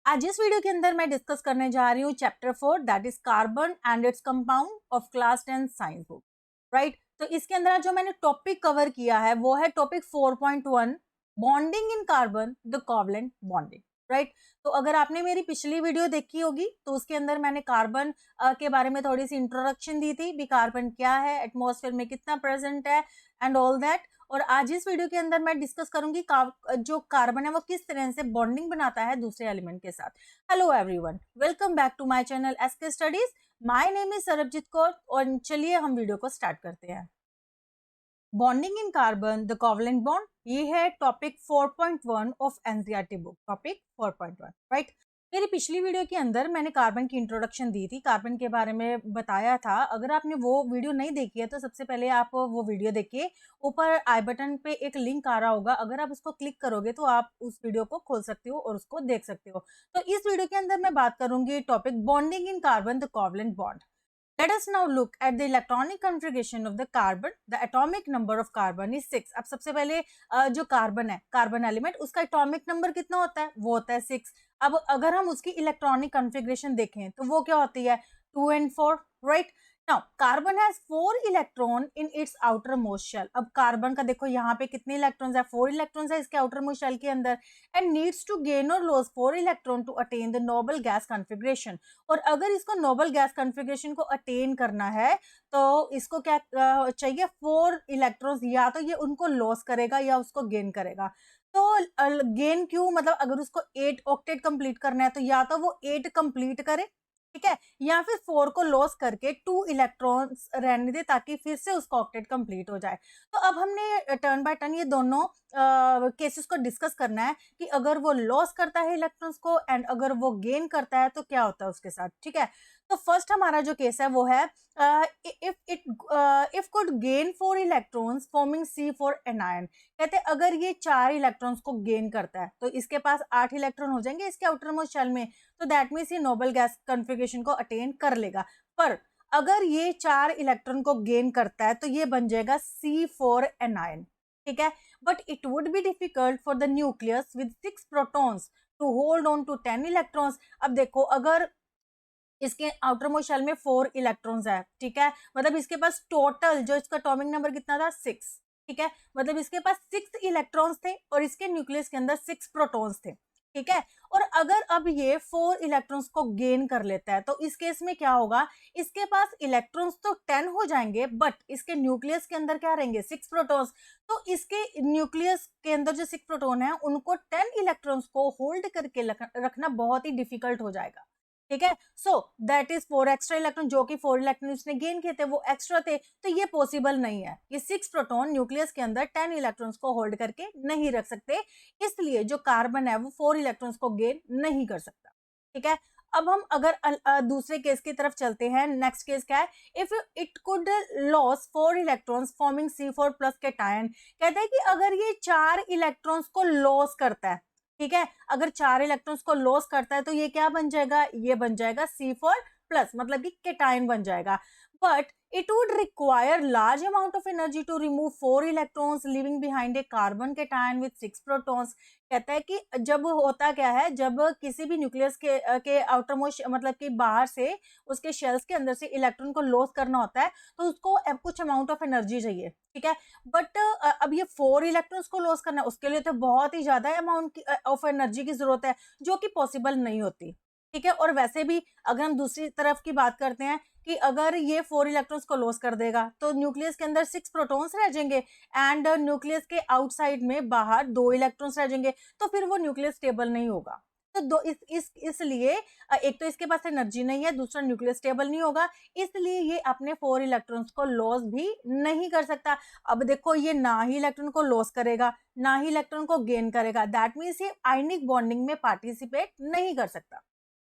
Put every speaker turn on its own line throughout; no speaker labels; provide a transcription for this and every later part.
आज इस वीडियो के अंदर मैं डिस्कस करने जा रही हूँ chapter 4 that is carbon and its compound of class 10 science book. Right, तो इसके अंदर जो मैंने टॉपिक कवर किया है वो है topic 4.1 bonding in carbon the covalent bonding. Right, तो अगर आपने मेरी पिछली वीडियो देखी होगी तो उसके अंदर मैंने कार्बन के बारे में थोड़ी सी इंट्रोडक्शन दी थी भी कार्बन क्या है, एटमॉस्फेयर में कितना प्रेजेंट है एंड ऑल दैट। और आज इस वीडियो के अंदर मैं डिस्कस करूंगी जो कार्बन है वो किस तरह से बॉन्डिंग बनाता है दूसरे एलिमेंट के साथ। Hello everyone, welcome back to my channel SK studies. My name is Sarabjit Kaur और चलिए हम वीडियो को स्टार्ट करते हैं। Bonding in carbon the covalent bond, ये है topic 4.1 of NCERT book. Topic 4.1, right. मेरी पिछली वीडियो के अंदर मैंने कार्बन की इंट्रोडक्शन दी थी, कार्बन के बारे में बताया था। अगर आपने वो वीडियो नहीं देखी है तो सबसे पहले आप वो वीडियो देखिए। ऊपर आई बटन पे एक लिंक आ रहा होगा, अगर आप उसको क्लिक करोगे तो आप उस वीडियो को खोल सकते हो और उसको देख सकते हो। तो इस वीडियो के अंदर मैं बात करूंगी topic bonding in carbon the covalent bond. Let us now look at the electronic configuration of the carbon. The atomic number of carbon is 6. अब सबसे पहले जो कार्बन है, कार्बन एलिमेंट, उसका एटॉमिक नंबर कितना होता है? वो होता है 6। अब अगर हम उसकी इलेक्ट्रॉनिक कॉन्फ़िगरेशन देखें तो वो क्या होती है? 2 and 4, right. Now carbon has 4 electron in its outermost shell. अब कार्बन का देखो यहाँ पे कितने इलेक्ट्रॉन्स है? 4 इलेक्ट्रॉन्स है इसके आउटर मोस्ट शेल के अंदर। एंड नीड्स टू गेन और loss 4 electron to attain the noble gas configuration. और अगर इसको नोबल गैस कॉन्फ़िगरेशन को अटेन करना है तो इसको क्या चाहिए? 4 इलेक्ट्रॉन्स, या तो ये उनको लॉस करेगा या उसको गेन करेगा। तो गेन क्यों? मतलब अगर उसको 8 ऑक्टेट कंप्लीट करना है तो या तो वो 8 कंप्लीट करे, ठीक है, या फिर 4 को लॉस करके 2 इलेक्ट्रॉन्स रहने दे ताकि फिर से उसका ऑक्टेट कंप्लीट हो जाए। तो अब हमने टर्न बाय टर्न ये दोनों केसेस को डिस्कस करना है कि अगर वो लॉस करता है इलेक्ट्रॉन्स को एंड अगर वो गेन करता है तो क्या होता है उसके साथ, ठीक है। तो फर्स्ट हमारा जो केस है वो है if could gain 4 electrons forming C4 anion. कहते हैं अगर ये 4 इलेक्ट्रॉन्स को गेन करता है तो इसके पास 8 इलेक्ट्रॉन हो जाएंगे इसके आउटर मोस्ट शेल में, तो दैट मीन्स ये नोबल गैस कॉन्फ़िगरेशन को अटेन कर लेगा। पर अगर ये 4 इलेक्ट्रॉन को गेन करता है तो ये बन जाएगा C4 एनायन, ठीक है। But it would be difficult for the nucleus with 6 protons to hold on to 10 electrons. अब देखो अगर इसके आउटर मोस्ट शेल में 4 इलेक्ट्रॉन्स है, ठीक है, मतलब इसके पास टोटल जो इसका एटॉमिक नंबर कितना था? 6, ठीक है, मतलब इसके पास 6 इलेक्ट्रॉन्स थे और इसके न्यूक्लियस के अंदर 6 प्रोटॉन्स थे, ठीक है। और अगर अब ये 4 इलेक्ट्रॉन्स को गेन कर लेता है तो इस केस में क्या होगा? इसके पास इलेक्ट्रॉन्स तो 10 हो जाएंगे बट इसके न्यूक्लियस के अंदर क्या रहेंगे? 6 प्रोटॉन्स। तो इसके न्यूक्लियस के अंदर जो 6 प्रोटॉन है उनको 10 इलेक्ट्रॉन्स को होल्ड करके रखना बहुत ही डिफिकल्ट हो जाएगा, ठीक है। So that is 4 extra electron, जो कि 4 इलेक्ट्रॉन उसने गेन किए थे वो एक्स्ट्रा थे, तो ये पॉसिबल नहीं है। ये 6 प्रोटॉन न्यूक्लियस के अंदर 10 इलेक्ट्रॉन्स को होल्ड करके नहीं रख सकते, इसलिए जो कार्बन है वो 4 इलेक्ट्रॉन्स को गेन नहीं कर सकता, ठीक है। अब हम अगर दूसरे केस की तरफ चलते हैं। नेक्स्ट केस क्या है? If it could loss 4 electrons forming C4 plus cation. कहता है कि अगर ये 4 इलेक्ट्रॉन्स को लॉस करता है, ठीक है, अगर 4 इलेक्ट्रॉन्स को लॉस करता है तो ये क्या बन जाएगा? ये बन जाएगा C4 प्लस, मतलब कि केटायन बन जाएगा। But it would require large amount of energy to remove 4 electrons leaving behind a carbon cation with 6 protons. कहता है कि जब होता क्या है, जब किसी भी न्यूक्लियस के आउटर मोस्ट मतलब कि बाहर से उसके शेल्स के अंदर से इलेक्ट्रॉन को लॉस करना होता है तो उसको कुछ अमाउंट ऑफ एनर्जी चाहिए, ठीक है। बट अब ये 4 इलेक्ट्रॉन्स को लॉस करना है उसके लिए तो बहुत ही ज्यादा अमाउंट ऑफ एनर्जी की जरूरत है जो कि पॉसिबल नहीं होती, ठीक है। और वैसे भी अगर हम दूसरी तरफ की बात करते हैं कि अगर ये 4 इलेक्ट्रॉन्स को लॉस कर देगा तो न्यूक्लियस के अंदर 6 प्रोटॉन्स रह जाएंगे एंड न्यूक्लियस के आउटसाइड में बाहर 2 इलेक्ट्रॉन्स रह जाएंगे, तो फिर वो न्यूक्लियस स्टेबल नहीं होगा। तो दो इसलिए एक तो इसके पास एनर्जी नहीं है, दूसरा न्यूक्लियस स्टेबल नहीं होगा, इसलिए ये अपने 4 इलेक्ट्रॉन्स को लॉस भी नहीं कर सकता। अब देखो ये ना ही इलेक्ट्रॉन को लॉस करेगा ना ही इलेक्ट्रॉन को गेन करेगा, दैट मीन्स ये आयनिक बॉन्डिंग में पार्टिसिपेट नहीं कर सकता,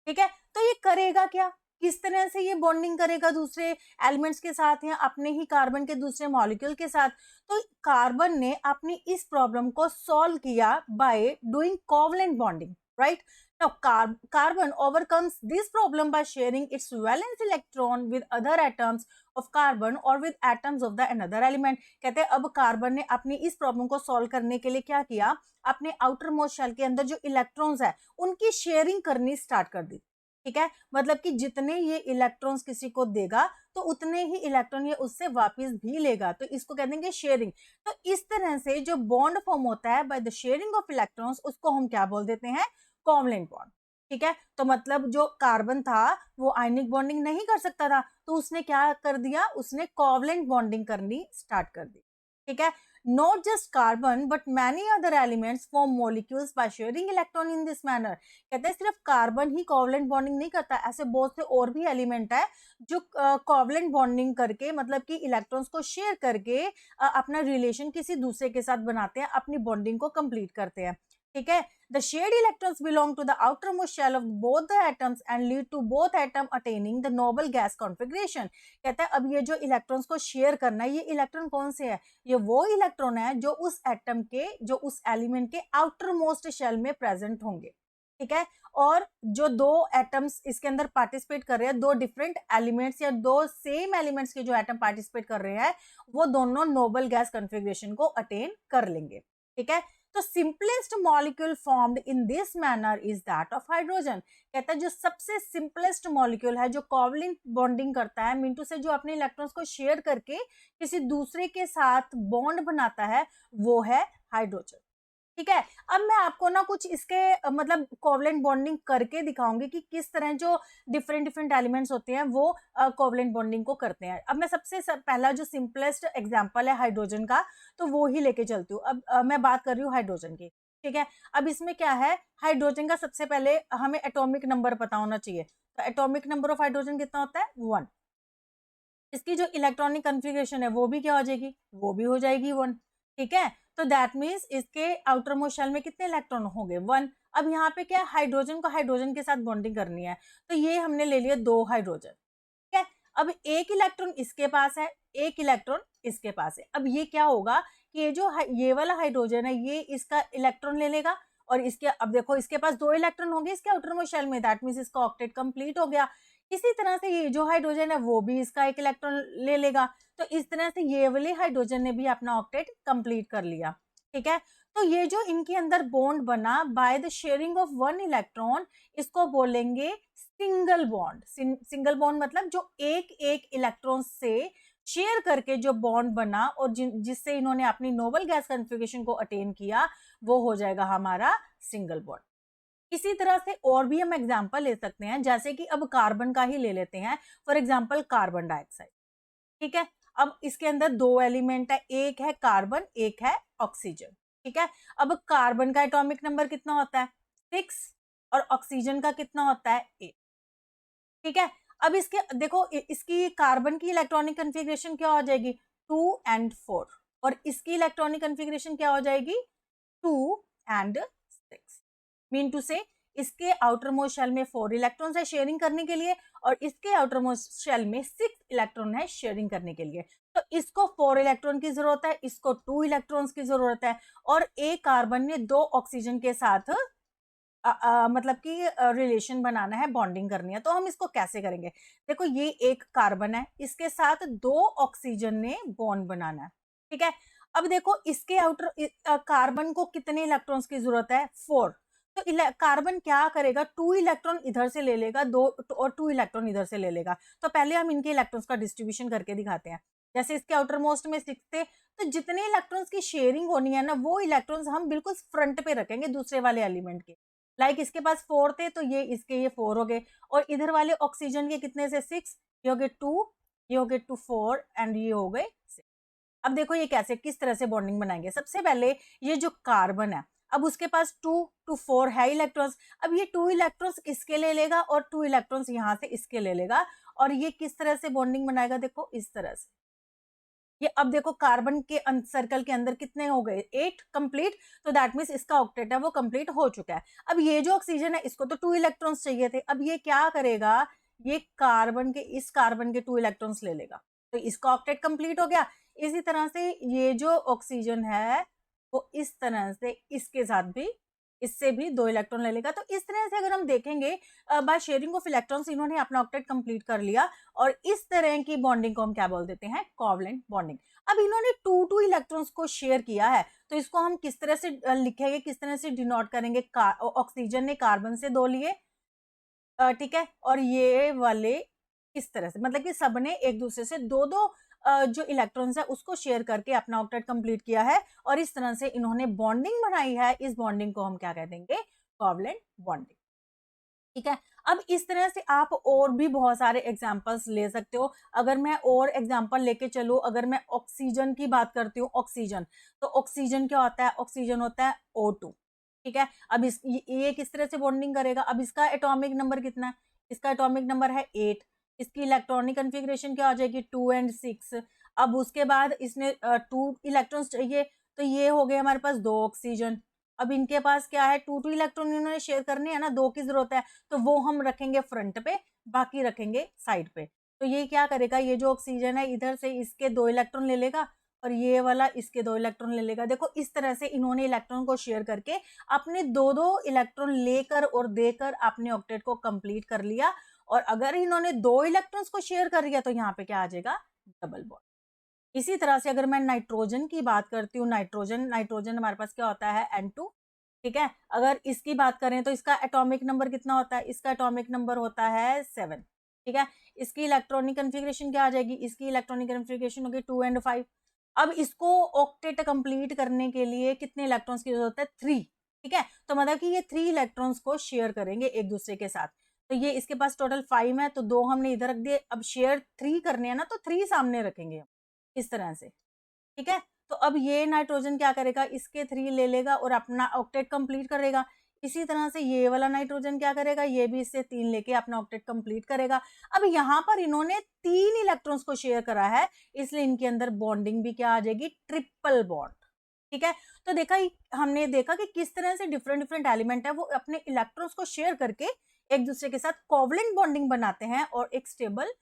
ठीक है। तो ये करेगा क्या? किस तरह से ये बॉन्डिंग करेगा दूसरे एलिमेंट्स के साथ या अपने ही कार्बन के दूसरे मॉलिक्यूल के साथ? तो कार्बन ने अपनी इस प्रॉब्लम को सॉल्व किया by doing covalent bonding. right? Now carbon overcomes this problem by sharing its valence electron with other atoms of carbon or with atoms of the another element. कहते हैं अब कार्बन ने अपनी इस प्रॉब्लम को solve करने के लिए क्या किया, अपने आउटर मोस्ट शेल के अंदर जो इलेक्ट्रॉन्स है उनकी शेयरिंग करनी स्टार्ट कर दी, ठीक है। मतलब कि जितने ये इलेक्ट्रॉन्स किसी को देगा तो उतने ही इलेक्ट्रॉन ये उससे वापस भी लेगा, तो इसको कह देंगे शेयरिंग। तो इस तरह से जो बॉन्ड फॉर्म होता है by the sharing of electrons, उसको हम क्या बोल देते हैं, कोवलेंट बॉन्ड, ठीक है। तो मतलब जो कार्बन था वो आयनिक बॉन्डिंग नहीं कर सकता था, तो उसने क्या कर दिया, उसने कोवलेंट बॉन्डिंग करनी स्टार्ट कर दी, ठीक है। Not just carbon but many other elements form molecules by sharing electron in this manner. कहते हैं सिर्फ कार्बन ही कोवलेंट बॉन्डिंग नहीं करता, ऐसे बहुत से और भी एलिमेंट है जो कोवलेंट बॉन्डिंग करके मतलब कि इलेक्ट्रॉन्स को शेयर करके अपना रिलेशन किसी दूसरे के साथ बनाते हैं, अपनी बॉन्डिंग को कंप्लीट करते हैं, ठीक है। The shared electrons belong to the outermost shell of both the atoms and lead to both atom attaining the noble gas configuration. कहता है अब ये जो इलेक्ट्रॉन्स को शेयर करना है, ये इलेक्ट्रॉन कौन से है, ये वो इलेक्ट्रॉन है जो उस एटम के, जो उस एलिमेंट के आउटर मोस्ट शेल में प्रेजेंट होंगे, ठीक है। और जो दो एटम्स इसके अंदर पार्टिसिपेट कर रहे हैं, दो डिफरेंट एलिमेंट्स या दो सेम एलिमेंट्स के जो एटम पार्टिसिपेट कर रहे हैं, वो दोनों नोबल गैस कॉन्फ़िगरेशन को अटेन कर लेंगे, ठीक है। तो simplest molecule formed in this manner is that of hydrogen. कहता है जो सबसे सिंपलेस्ट मॉलिक्यूल है जो कोवलेंट बॉन्डिंग करता है, मीन टू से जो अपने इलेक्ट्रॉन्स को शेयर करके किसी दूसरे के साथ बॉन्ड बनाता है, वो है हाइड्रोजन, ठीक है। अब मैं आपको ना कुछ इसके मतलब कोवलेंट बॉन्डिंग करके दिखाऊंगी कि किस तरह जो डिफरेंट डिफरेंट एलिमेंट्स होते हैं वो कोवलेंट बॉन्डिंग को करते हैं। अब मैं सबसे पहला जो सिंपलेस्ट एग्जांपल है हाइड्रोजन का, तो वो ही लेके चलती हूँ। अब मैं बात कर रही हूँ हाइड्रोजन की, ठीक है। अब इसमें क्या है, हाइड्रोजन का सबसे पहले हमें एटॉमिक नंबर पता होना चाहिए। तो एटॉमिक नंबर ऑफ हाइड्रोजन कितना होता है, 1। इसकी जो इलेक्ट्रॉनिक कन्फिग्रेशन है वो भी क्या हो जाएगी, वो भी हो जाएगी 1, ठीक है। तो दैट मीन्स इसके आउटर मोस्ट शेल में कितने इलेक्ट्रॉन होंगे, 1। अब यहाँ पे क्या है, हाइड्रोजन को हाइड्रोजन के साथ बॉन्डिंग करनी है, तो ये हमने ले लिया 2 हाइड्रोजन, ठीक है। अब एक इलेक्ट्रॉन इसके पास है, एक इलेक्ट्रॉन इसके पास है। अब ये क्या होगा कि ये जो ये वाला हाइड्रोजन है ये इसका इलेक्ट्रॉन ले लेगा, और इसके अब देखो इसके पास 2 इलेक्ट्रॉन होंगे इसके आउटर मोस्ट शेल में, दैट मीन्स इसका ऑक्टेट कंप्लीट हो गया। इसी तरह से ये जो हाइड्रोजन है वो भी इसका एक इलेक्ट्रॉन ले लेगा, तो इस तरह से ये वाले हाइड्रोजन ने भी अपना ऑक्टेट कंप्लीट कर लिया, ठीक है। तो ये जो इनके अंदर बॉन्ड बना by the sharing of 1 electron, इसको बोलेंगे सिंगल बॉन्ड। सिंगल बॉन्ड मतलब जो एक एक इलेक्ट्रॉन से शेयर करके जो बॉन्ड बना और जिससे इन्होंने अपनी नोबल गैस कॉन्फ़िगरेशन को अटेन किया, वो हो जाएगा हमारा सिंगल बॉन्ड। इसी तरह से और भी हम एग्जाम्पल ले सकते हैं, जैसे कि अब कार्बन का ही ले लेते हैं, फॉर एग्जाम्पल कार्बन डाइऑक्साइड, ठीक है। अब इसके अंदर 2 एलिमेंट है, एक है कार्बन, एक है ऑक्सीजन, ठीक है। अब कार्बन का एटॉमिक नंबर कितना होता है, 6, और ऑक्सीजन का कितना होता है, 8, ठीक है। अब इसके देखो इसकी कार्बन की इलेक्ट्रॉनिक कन्फिग्रेशन क्या हो जाएगी, 2 and 4, और इसकी इलेक्ट्रॉनिक कन्फिग्रेशन क्या हो जाएगी, 2 and 6। मीन टू से इसके आउटर मोस्ट शेल में 4 इलेक्ट्रॉन्स है शेयरिंग करने के लिए, और इसके आउटर मोस्ट शेल में 6 इलेक्ट्रॉन है शेयरिंग करने के लिए। तो इसको 4 इलेक्ट्रॉन की जरूरत है, इसको 2 इलेक्ट्रॉन्स की जरूरत है, और एक कार्बन ने 2 ऑक्सीजन के साथ मतलब कि रिलेशन बनाना है, बॉन्डिंग करनी है। तो हम इसको कैसे करेंगे, देखो ये एक कार्बन है, इसके साथ 2 ऑक्सीजन ने बॉन्ड बनाना है, ठीक है। अब देखो इसके आउटर कार्बन को कितने इलेक्ट्रॉन्स की जरूरत है, 4। तो कार्बन क्या करेगा, 2 इलेक्ट्रॉन इधर से ले लेगा, 2 और 2 इलेक्ट्रॉन इधर से ले लेगा। तो पहले हम इनके इलेक्ट्रॉन्स का डिस्ट्रीब्यूशन करके दिखाते हैं। जैसे इसके आउटर मोस्ट में 6 थे, तो जितने इलेक्ट्रॉन्स की शेयरिंग होनी है ना, वो इलेक्ट्रॉन्स हम बिल्कुल फ्रंट पे रखेंगे दूसरे वाले एलिमेंट के। लाइक इसके पास 4 थे, तो ये इसके ये 4 हो गए, और इधर वाले ऑक्सीजन के कितने से 6, ये हो गए 2, ये हो गए 2 4, एंड ये हो गए 6। अब देखो ये कैसे किस तरह से बॉन्डिंग बनाएंगे। सबसे पहले ये जो कार्बन है, अब उसके पास 2 to 4 है इलेक्ट्रॉन्स। अब ये 2 इलेक्ट्रॉन्स इसके ले लेगा और 2 इलेक्ट्रॉन्स यहाँ से इसके ले लेगा, और ये किस तरह से बॉन्डिंग बनाएगा, देखो इस तरह से। ये अब देखो कार्बन के सर्कल के अंदर कितने हो गए, 8 कंप्लीट। तो दैट मीन्स इसका ऑक्टेट है वो कंप्लीट हो चुका है। अब ये जो ऑक्सीजन है इसको तो 2 इलेक्ट्रॉन्स चाहिए थे, अब ये क्या करेगा, ये कार्बन के इस कार्बन के 2 इलेक्ट्रॉन्स ले लेगा, तो इसका ऑक्टेट कंप्लीट हो गया। इसी तरह से ये जो ऑक्सीजन है वो इस तरह से इसके साथ भी इससे भी 2 इलेक्ट्रॉन ले लेगा। तो इस तरह से अगर हम देखेंगे बाय शेयरिंग ऑफ इलेक्ट्रॉन्स इन्होंने अपना ऑक्टेट कंप्लीट कर लिया और इस तरह की बॉन्डिंग को हम क्या बोल देते हैं, कोवलेंट बॉन्डिंग। अब इन्होंने 2 इलेक्ट्रॉन्स को शेयर किया है, तो इसको हम किस तरह से लिखेंगे, किस तरह से डिनोट करेंगे। ऑक्सीजन ने कार्बन से 2 लिए, ठीक है, और ये वाले इस तरह से, मतलब कि सबने एक दूसरे से 2-2 जो इलेक्ट्रॉन्स है उसको शेयर करके अपना ऑक्टेट कंप्लीट किया है और इस तरह से इन्होंने बॉन्डिंग बनाई है। इस बॉन्डिंग को हम क्या कह देंगे, कोवलेंट बॉन्डिंग। ठीक है, अब इस तरह से आप और भी बहुत सारे एग्जांपल्स ले सकते हो। अगर मैं और एग्जांपल लेके चलूं, अगर मैं ऑक्सीजन की बात करती हूँ, ऑक्सीजन, तो ऑक्सीजन क्या होता है, ऑक्सीजन होता है O2। ठीक है, अब ये किस तरह से बॉन्डिंग करेगा, अब इसका एटॉमिक नंबर कितना है, इसका एटॉमिक नंबर है 8। इसकी इलेक्ट्रॉनिक कन्फिग्रेशन क्या हो जाएगी, 2 and 6। अब उसके बाद इसने 2 इलेक्ट्रॉन्स चाहिए, तो ये हो गए हमारे पास 2 ऑक्सीजन। अब इनके पास क्या है, 2 इलेक्ट्रॉन इन्होंने शेयर करने हैं ना, 2 की जरूरत है, तो वो हम रखेंगे फ्रंट पे, बाकी रखेंगे साइड पे। तो ये क्या करेगा, ये जो ऑक्सीजन है इधर से इसके 2 इलेक्ट्रॉन ले लेगा और ये वाला इसके 2 इलेक्ट्रॉन ले लेगा। देखो इस तरह से इन्होंने इलेक्ट्रॉन को शेयर करके अपने 2-2 इलेक्ट्रॉन लेकर और देकर अपने ऑक्टेट को कंप्लीट कर लिया। और अगर इन्होंने 2 इलेक्ट्रॉन्स को शेयर कर लिया तो यहाँ पे क्या आ जाएगा, डबल बॉन्ड। इसी तरह से अगर मैं नाइट्रोजन की बात करती हूँ, नाइट्रोजन नाइट्रोजन हमारे पास क्या होता है, N2। ठीक है, अगर इसकी बात करें तो इसका एटॉमिक नंबर कितना होता है, इसका एटॉमिक नंबर होता है 7। ठीक है, इसकी इलेक्ट्रॉनिक कन्फिग्रेशन क्या आ जाएगी, इसकी इलेक्ट्रॉनिक कन्फिग्रेशन होगी 2 and 5। अब इसको ऑक्टेट कंप्लीट करने के लिए कितने इलेक्ट्रॉन्स की जरूरत है, 3। ठीक है, तो मतलब कि ये 3 इलेक्ट्रॉन्स को शेयर करेंगे एक दूसरे के साथ। तो ये इसके पास टोटल 5 है, तो 2 हमने इधर रख दिए। अब शेयर 3 करने हैं ना, तो 3 सामने रखेंगे इस तरह से। ठीक है, तो अब ये नाइट्रोजन क्या करेगा, इसके 3 ले लेगा और अपना ऑक्टेट कंप्लीट करेगा। इसी तरह से ये वाला नाइट्रोजन क्या करेगा, ये भी इससे 3 लेके अपना ऑक्टेट कंप्लीट करेगा। अब यहाँ पर इन्होंने 3 इलेक्ट्रॉन्स को शेयर करा है, इसलिए इनके अंदर बॉन्डिंग भी क्या आ जाएगी, ट्रिपल बॉन्ड। ठीक है, तो हमने देखा कि किस तरह से डिफरेंट डिफरेंट एलिमेंट है वो अपने इलेक्ट्रॉन्स को शेयर करके एक दूसरे के साथ कोवलेंट बॉन्डिंग बनाते हैं और एक स्टेबल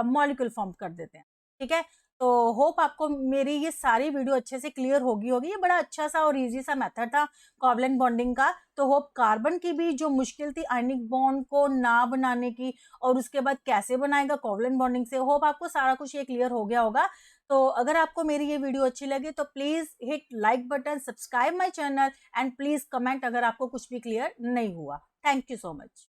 मॉलिक्यूल फॉर्म कर देते हैं। ठीक है, तो होप आपको मेरी ये सारी वीडियो अच्छे से क्लियर होगी। ये बड़ा अच्छा सा और इजी सा मेथड था कोवलेंट बॉन्डिंग का। तो होप कार्बन की भी जो मुश्किल थी आयनिक बॉन्ड को ना बनाने की और उसके बाद कैसे बनाएगा कोवलेंट बॉन्डिंग से, होप आपको सारा कुछ ये क्लियर हो गया होगा। तो अगर आपको मेरी ये वीडियो अच्छी लगी तो please hit like button, subscribe my channel and please comment अगर आपको कुछ भी क्लियर नहीं हुआ। Thank you so much.